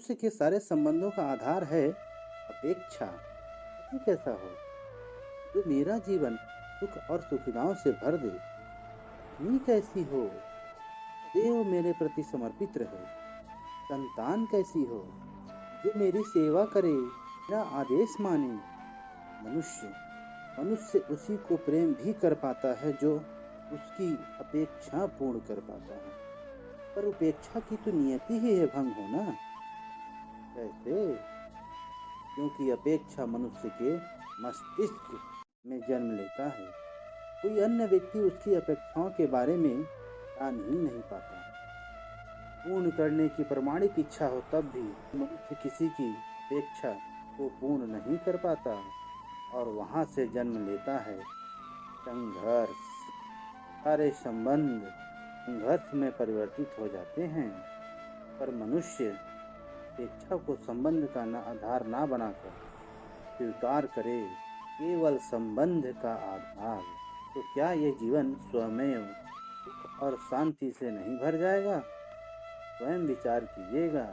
मनुष्य के सारे संबंधों का आधार है अपेक्षा। पति कैसा हो जो मेरा जीवन सुख और सुविधाओं से भर दे। पत्नी कैसी हो देव मेरे प्रति समर्पित रहे। संतान कैसी हो जो मेरी सेवा करे, मेरा आदेश माने। मनुष्य मनुष्य उसी को प्रेम भी कर पाता है जो उसकी अपेक्षा पूर्ण कर पाता है। पर उपेक्षा की तो नियति ही है भंग होना। कैसे? क्योंकि अपेक्षा मनुष्य के मस्तिष्क में जन्म लेता है। कोई अन्य व्यक्ति उसकी अपेक्षाओं के बारे में जान ही नहीं पाता। पूर्ण करने की प्रामाणिक इच्छा हो तब भी मनुष्य किसी की अपेक्षा को पूर्ण नहीं कर पाता और वहाँ से जन्म लेता है संघर्ष। सारे संबंध संघर्ष में परिवर्तित हो जाते हैं। पर मनुष्य अपेक्षा को संबंध का आधार ना बनाकर स्वीकार करे केवल संबंध का आधार, तो क्या यह जीवन स्वयं सुख और शांति से नहीं भर जाएगा? स्वयं विचार कीजिएगा।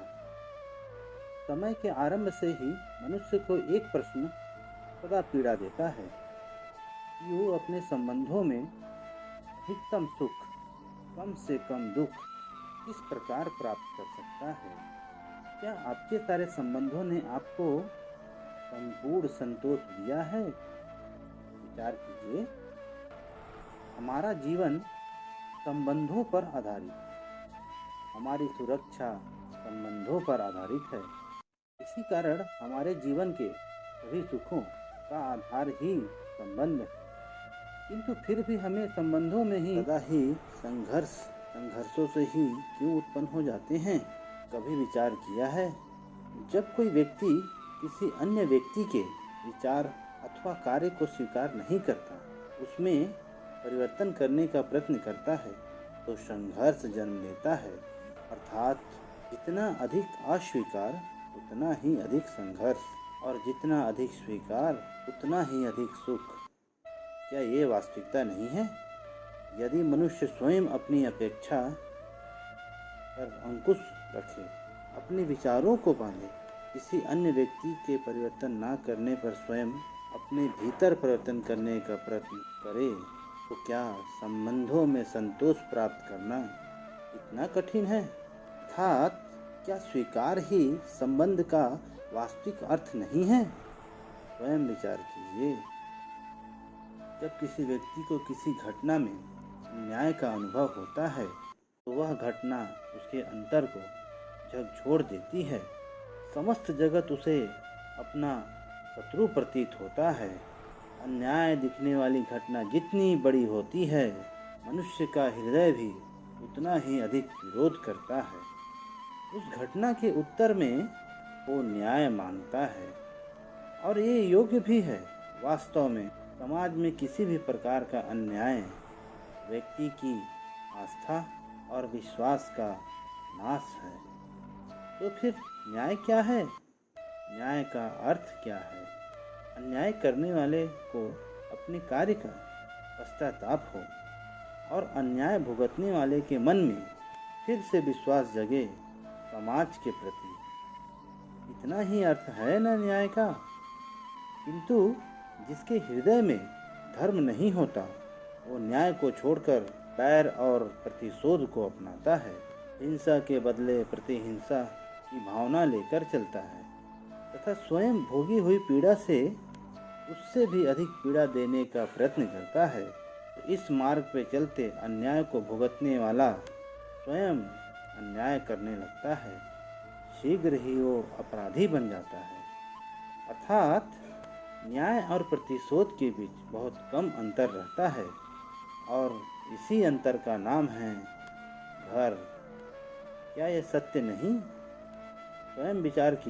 समय के आरंभ से ही मनुष्य को एक प्रश्न सदा पीड़ा देता है कि वो अपने संबंधों में अधिकतम सुख, कम से कम दुख किस प्रकार प्राप्त कर सकता है। क्या आपके सारे संबंधों ने आपको संपूर्ण संतोष दिया है? विचार कीजिए। हमारा जीवन संबंधों पर आधारित है। हमारी सुरक्षा संबंधों पर आधारित है। इसी कारण हमारे जीवन के सभी सुखों का आधार ही संबंध है। किंतु फिर भी हमें संबंधों में ही सदा ही संघर्षों से ही क्यों उत्पन्न हो जाते हैं? कभी विचार किया है? जब कोई व्यक्ति किसी अन्य व्यक्ति के विचार अथवा कार्य को स्वीकार नहीं करता, उसमें परिवर्तन करने का प्रयत्न करता है, तो संघर्ष जन्म लेता है। अर्थात जितना अधिक अस्वीकार उतना ही अधिक संघर्ष, और जितना अधिक स्वीकार उतना ही अधिक सुख। क्या ये वास्तविकता नहीं है? यदि मनुष्य स्वयं अपनी अपेक्षा पर अंकुश रखे, अपने विचारों को बांधे, किसी अन्य व्यक्ति के परिवर्तन ना करने पर स्वयं अपने भीतर परिवर्तन करने का प्रयत्न करे, तो क्या संबंधों में संतोष प्राप्त करना इतना कठिन है? अर्थात क्या स्वीकार ही संबंध का वास्तविक अर्थ नहीं है? स्वयं विचार कीजिए। जब किसी व्यक्ति को किसी घटना में अन्याय का अनुभव होता है, तो वह घटना उसके अंतर को झकझोर देती है। समस्त जगत उसे अपना शत्रु प्रतीत होता है। अन्याय दिखने वाली घटना जितनी बड़ी होती है, मनुष्य का हृदय भी उतना ही अधिक विरोध करता है। उस घटना के उत्तर में वो न्याय मांगता है, और ये योग्य भी है। वास्तव में समाज में किसी भी प्रकार का अन्याय व्यक्ति की आस्था और विश्वास का नाश है। तो फिर न्याय क्या है? न्याय का अर्थ क्या है? अन्याय करने वाले को अपने कार्य का पश्चाताप हो और अन्याय भुगतने वाले के मन में फिर से विश्वास जगे समाज के प्रति। इतना ही अर्थ है ना न्याय का। किंतु जिसके हृदय में धर्म नहीं होता, वो न्याय को छोड़कर बैर और प्रतिशोध को अपनाता है। हिंसा के बदले प्रतिहिंसा की भावना लेकर चलता है तथा स्वयं भोगी हुई पीड़ा से उससे भी अधिक पीड़ा देने का प्रयत्न करता है। तो इस मार्ग पे चलते अन्याय को भुगतने वाला स्वयं अन्याय करने लगता है। शीघ्र ही वो अपराधी बन जाता है। अर्थात न्याय और प्रतिशोध के बीच बहुत कम अंतर रहता है, और इसी अंतर का नाम है घर। क्या यह सत्य नहीं? स्वयं विचार कीजिए।